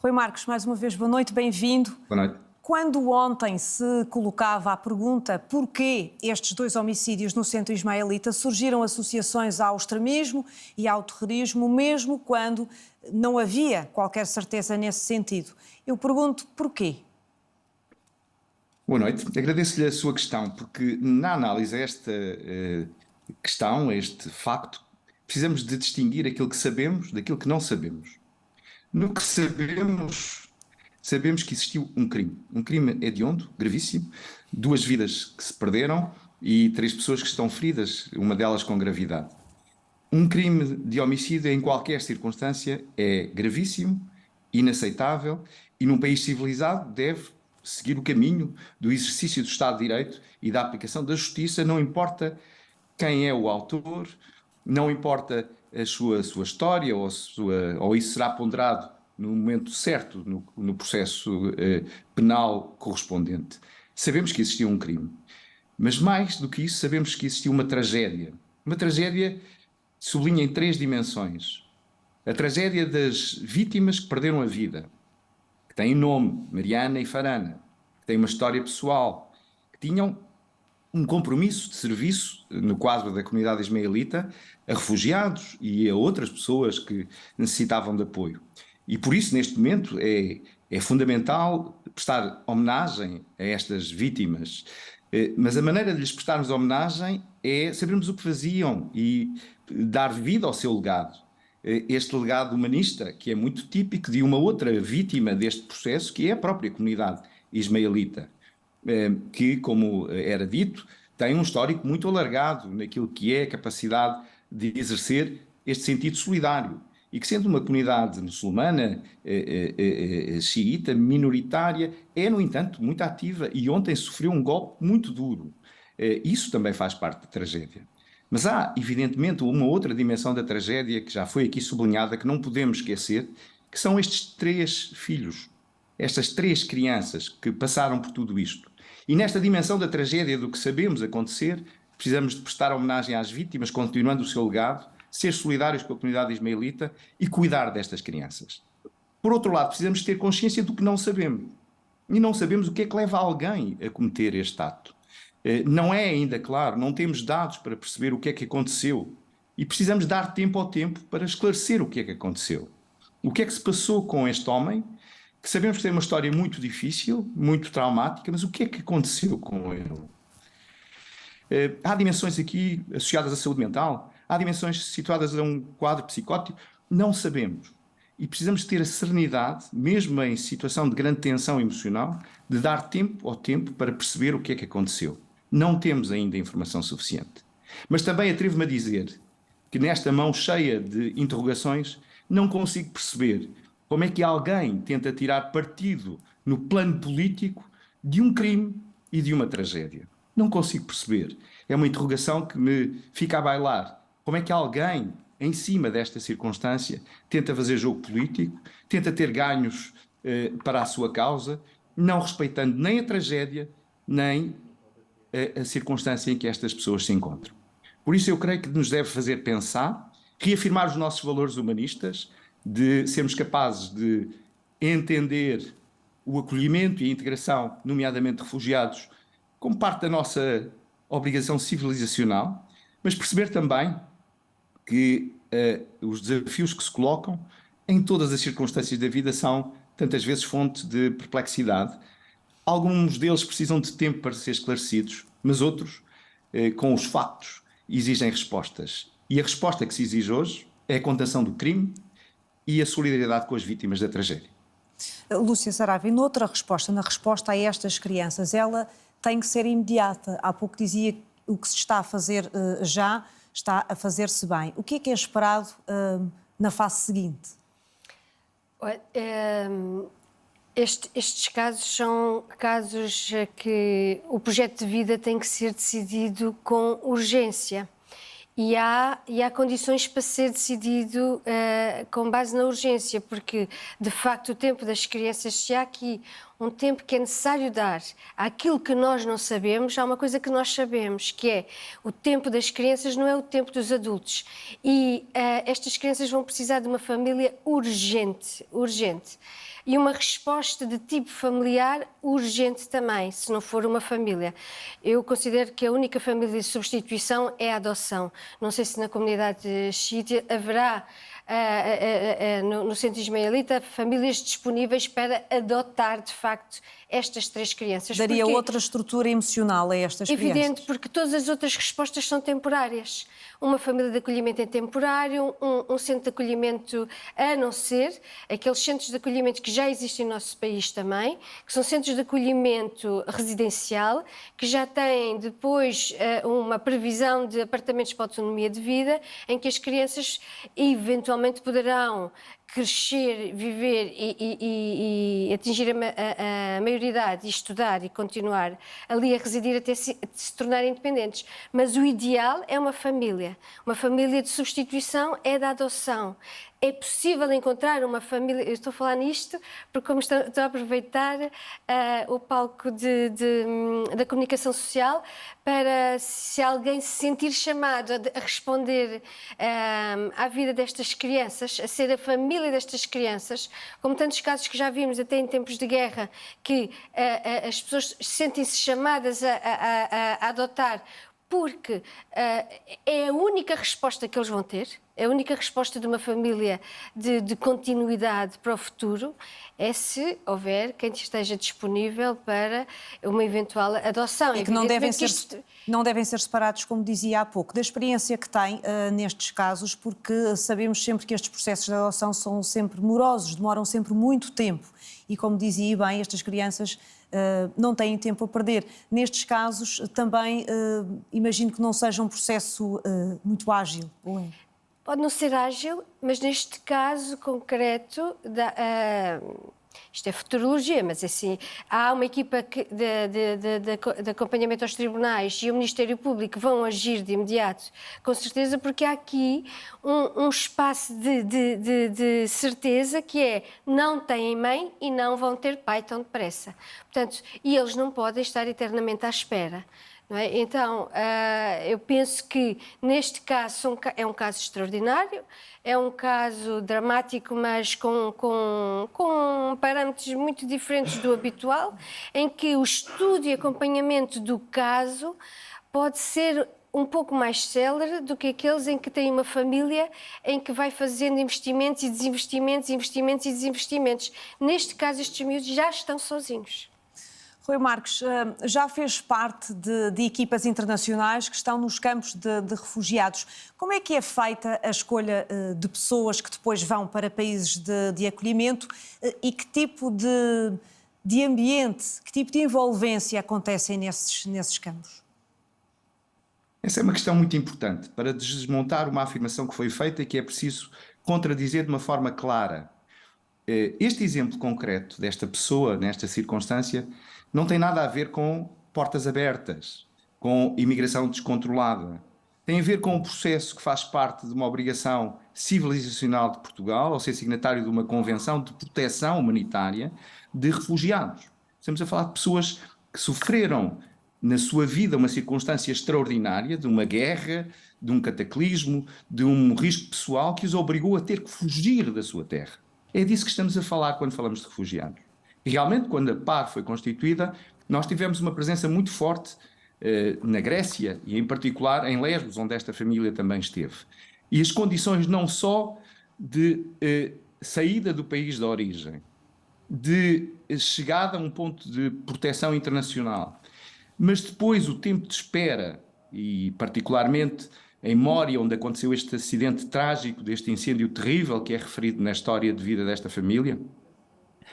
Rui Marcos, mais uma vez, boa noite, bem-vindo. Boa noite. Quando ontem se colocava a pergunta porquê estes dois homicídios no centro ismaelita, surgiram associações ao extremismo e ao terrorismo, mesmo quando não havia qualquer certeza nesse sentido. Eu pergunto porquê? Boa noite. Agradeço-lhe a sua questão, porque na análise a esta questão, a este facto, precisamos de distinguir aquilo que sabemos daquilo que não sabemos. No que sabemos, sabemos que existiu um crime. Um crime hediondo, gravíssimo, 2 vidas que se perderam e 3 pessoas que estão feridas, uma delas com gravidade. Um crime de homicídio em qualquer circunstância é gravíssimo, inaceitável e num país civilizado deve seguir o caminho do exercício do Estado de Direito e da aplicação da justiça, não importa quem é o autor, não importa a sua história ou isso será ponderado no momento certo no processo penal correspondente. Sabemos que existiu um crime, mas mais do que isso sabemos que existiu uma tragédia. Uma tragédia sublinha em 3 dimensões. A tragédia das vítimas que perderam a vida, que têm nome, Mariana e Farana, que têm uma história pessoal, que tinham um compromisso de serviço no quadro da comunidade ismaelita a refugiados e a outras pessoas que necessitavam de apoio. E por isso, neste momento, é fundamental prestar homenagem a estas vítimas. Mas a maneira de lhes prestarmos homenagem é sabermos o que faziam e dar vida ao seu legado. Este legado humanista, que é muito típico de uma outra vítima deste processo, que é a própria comunidade ismaelita, que, como era dito, tem um histórico muito alargado naquilo que é a capacidade de exercer este sentido solidário. E que, sendo uma comunidade muçulmana, xiita, minoritária, é, no entanto, muito ativa e ontem sofreu um golpe muito duro. Isso também faz parte da tragédia. Mas há, evidentemente, uma outra dimensão da tragédia que já foi aqui sublinhada, que não podemos esquecer, que são estes 3 filhos, estas 3 crianças que passaram por tudo isto. E nesta dimensão da tragédia do que sabemos acontecer, precisamos de prestar homenagem às vítimas, continuando o seu legado, ser solidários com a comunidade ismaelita e cuidar destas crianças. Por outro lado, precisamos ter consciência do que não sabemos. E não sabemos o que é que leva alguém a cometer este ato. Não é ainda claro, não temos dados para perceber o que é que aconteceu. E precisamos dar tempo ao tempo para esclarecer o que é que aconteceu. O que é que se passou com este homem, que sabemos que tem uma história muito difícil, muito traumática, mas o que é que aconteceu com ele? Há dimensões aqui associadas à saúde mental, há dimensões situadas a um quadro psicótico, não sabemos. E precisamos ter a serenidade, mesmo em situação de grande tensão emocional, de dar tempo ao tempo para perceber o que é que aconteceu. Não temos ainda informação suficiente. Mas também atrevo-me a dizer que nesta mão cheia de interrogações não consigo perceber como é que alguém tenta tirar partido no plano político de um crime e de uma tragédia. Não consigo perceber. É uma interrogação que me fica a bailar. Como é que alguém, em cima desta circunstância, tenta fazer jogo político, tenta ter ganhos para a sua causa, não respeitando nem a tragédia, nem a circunstância em que estas pessoas se encontram. Por isso eu creio que nos deve fazer pensar, reafirmar os nossos valores humanistas, de sermos capazes de entender o acolhimento e a integração, nomeadamente de refugiados, como parte da nossa obrigação civilizacional, mas perceber também que os desafios que se colocam em todas as circunstâncias da vida são tantas vezes fonte de perplexidade. Alguns deles precisam de tempo para ser esclarecidos, mas outros, com os factos, exigem respostas. E a resposta que se exige hoje é a condenação do crime e a solidariedade com as vítimas da tragédia. Lúcia Saraiva, noutra resposta, na resposta a estas crianças, ela tem que ser imediata. Há pouco dizia que o que se está a fazer já está a fazer-se bem. O que é esperado na fase seguinte? Estes casos são casos que o projeto de vida tem que ser decidido com urgência. E há condições para ser decidido com base na urgência, porque, de facto, o tempo das crianças, se há aqui um tempo que é necessário dar àquilo que nós não sabemos, há uma coisa que nós sabemos, que é o tempo das crianças não é o tempo dos adultos. E estas crianças vão precisar de uma família urgente, urgente. E uma resposta de tipo familiar urgente também, se não for uma família. Eu considero que a única família de substituição é a adoção. Não sei se na comunidade xiita haverá, no centro ismaelita, famílias disponíveis para adotar, de facto, estas 3 crianças. Daria Porquê? outra estrutura emocional a estas crianças. Evidente, porque todas as outras respostas são temporárias. Uma família de acolhimento é temporário, um centro de acolhimento, a não ser aqueles centros de acolhimento que já existem no nosso país também, que são centros de acolhimento residencial, que já têm depois uma previsão de apartamentos para autonomia de vida, em que as crianças eventualmente poderão crescer, viver e atingir a maioridade e estudar e continuar ali a residir até se tornarem independentes. Mas o ideal é uma família. Uma família de substituição é da adoção. É possível encontrar uma família... Eu estou a falar nisto porque, como estou a aproveitar o palco da comunicação social para, se alguém se sentir chamado a responder à vida destas crianças, a ser a família destas crianças, como tantos casos que já vimos até em tempos de guerra, que as pessoas sentem-se chamadas a adotar porque é a única resposta que eles vão ter, é a única resposta de uma família de continuidade para o futuro, é se houver quem esteja disponível para uma eventual adoção. E que não devem ser separados, como dizia há pouco, da experiência que tem nestes casos, porque sabemos sempre que estes processos de adoção são sempre morosos, demoram sempre muito tempo. E, como dizia bem, estas crianças não têm tempo a perder. Nestes casos, também imagino que não seja um processo muito ágil, ou é? Pode não ser ágil, mas neste caso concreto, isto é futurologia, mas assim, há uma equipa de acompanhamento aos tribunais e o Ministério Público vão agir de imediato, com certeza, porque há aqui um espaço de certeza que é não têm mãe e não vão ter pai tão depressa. Portanto, e eles não podem estar eternamente à espera. Não é? Então, eu penso que neste caso é um caso extraordinário, é um caso dramático, mas com parâmetros muito diferentes do habitual, em que o estudo e acompanhamento do caso pode ser um pouco mais célere do que aqueles em que tem uma família em que vai fazendo investimentos e desinvestimentos, investimentos e desinvestimentos. Neste caso, estes miúdos já estão sozinhos. Rui Marques, já fez parte de equipas internacionais que estão nos campos de refugiados. Como é que é feita a escolha de pessoas que depois vão para países de acolhimento e que tipo de ambiente, que tipo de envolvência acontecem nesses campos? Essa é uma questão muito importante para desmontar uma afirmação que foi feita e que é preciso contradizer de uma forma clara. Este exemplo concreto desta pessoa, nesta circunstância, não tem nada a ver com portas abertas, com imigração descontrolada. Tem a ver com um processo que faz parte de uma obrigação civilizacional de Portugal, ao ser signatário de uma convenção de proteção humanitária de refugiados. Estamos a falar de pessoas que sofreram na sua vida uma circunstância extraordinária, de uma guerra, de um cataclismo, de um risco pessoal que os obrigou a ter que fugir da sua terra. É disso que estamos a falar quando falamos de refugiados. E realmente, quando a PAR foi constituída, nós tivemos uma presença muito forte na Grécia e, em particular, em Lesbos, onde esta família também esteve. E as condições não só de saída do país de origem, de chegada a um ponto de proteção internacional, mas depois o tempo de espera, e particularmente em Mória, onde aconteceu este acidente trágico, deste incêndio terrível que é referido na história de vida desta família,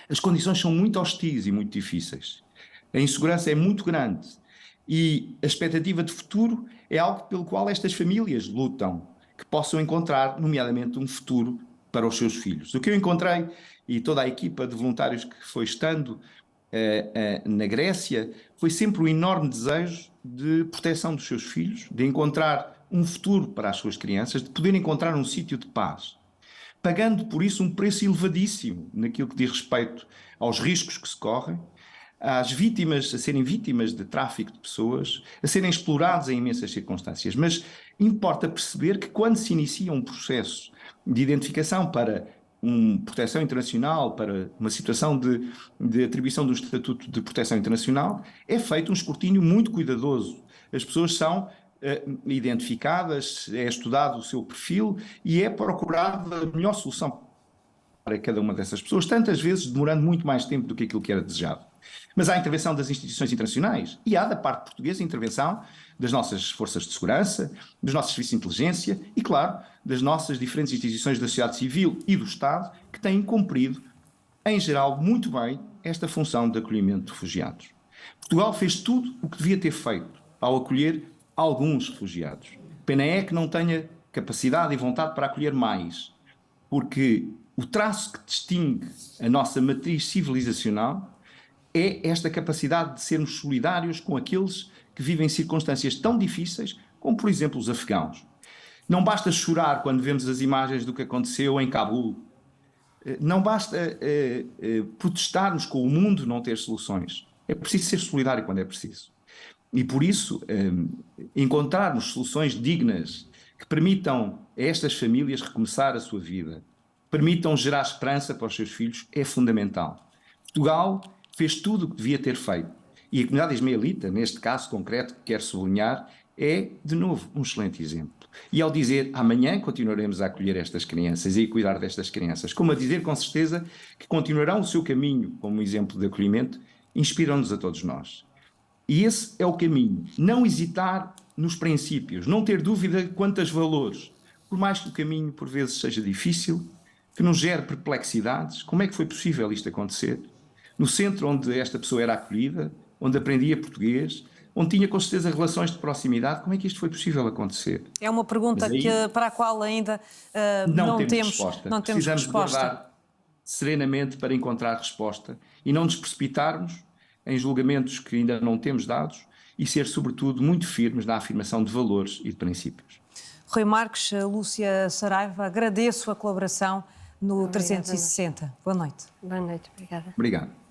as condições são muito hostis e muito difíceis. A insegurança é muito grande e a expectativa de futuro é algo pelo qual estas famílias lutam, que possam encontrar, nomeadamente, um futuro para os seus filhos. O que eu encontrei, e toda a equipa de voluntários que foi estando na Grécia, foi sempre o enorme desejo de proteção dos seus filhos, de encontrar um futuro para as suas crianças, de poder encontrar um sítio de paz, pagando por isso um preço elevadíssimo naquilo que diz respeito aos riscos que se correm, às vítimas, a serem vítimas de tráfico de pessoas, a serem explorados em imensas circunstâncias. Mas importa perceber que quando se inicia um processo de identificação para uma proteção internacional, para uma situação de atribuição do Estatuto de Proteção Internacional, é feito um escrutínio muito cuidadoso. As pessoas são identificadas, é estudado o seu perfil e é procurada a melhor solução para cada uma dessas pessoas, tantas vezes demorando muito mais tempo do que aquilo que era desejado. Mas há a intervenção das instituições internacionais e há, da parte portuguesa, a intervenção das nossas forças de segurança, dos nossos serviços de inteligência e, claro, das nossas diferentes instituições da sociedade civil e do Estado, que têm cumprido, em geral, muito bem esta função de acolhimento de refugiados. Portugal fez tudo o que devia ter feito ao acolher alguns refugiados. Pena é que não tenha capacidade e vontade para acolher mais, porque o traço que distingue a nossa matriz civilizacional é esta capacidade de sermos solidários com aqueles que vivem circunstâncias tão difíceis como, por exemplo, os afegãos. Não basta chorar quando vemos as imagens do que aconteceu em Cabul. Não basta protestarmos com o mundo não ter soluções. É preciso ser solidário quando é preciso. E por isso, encontrarmos soluções dignas que permitam a estas famílias recomeçar a sua vida, permitam gerar esperança para os seus filhos, é fundamental. Portugal fez tudo o que devia ter feito. E a comunidade ismaelita, neste caso concreto que quero sublinhar, é, de novo, um excelente exemplo. E ao dizer amanhã continuaremos a acolher estas crianças e a cuidar destas crianças, como a dizer com certeza que continuarão o seu caminho como exemplo de acolhimento, inspiram-nos a todos nós. E esse é o caminho. Não hesitar nos princípios, não ter dúvida quanto aos valores. Por mais que o caminho, por vezes, seja difícil, que nos gere perplexidades, como é que foi possível isto acontecer? No centro onde esta pessoa era acolhida, onde aprendia português, onde tinha com certeza relações de proximidade, como é que isto foi possível acontecer? É uma pergunta aí, para a qual ainda não temos resposta. Não temos Precisamos resposta. guardar serenamente para encontrar resposta e não nos precipitarmos em julgamentos que ainda não temos dados e ser, sobretudo, muito firmes na afirmação de valores e de princípios. Rui Marques, Lúcia Saraiva, agradeço a colaboração no Obrigada, 360. Boa noite. Boa noite, obrigada. Obrigado.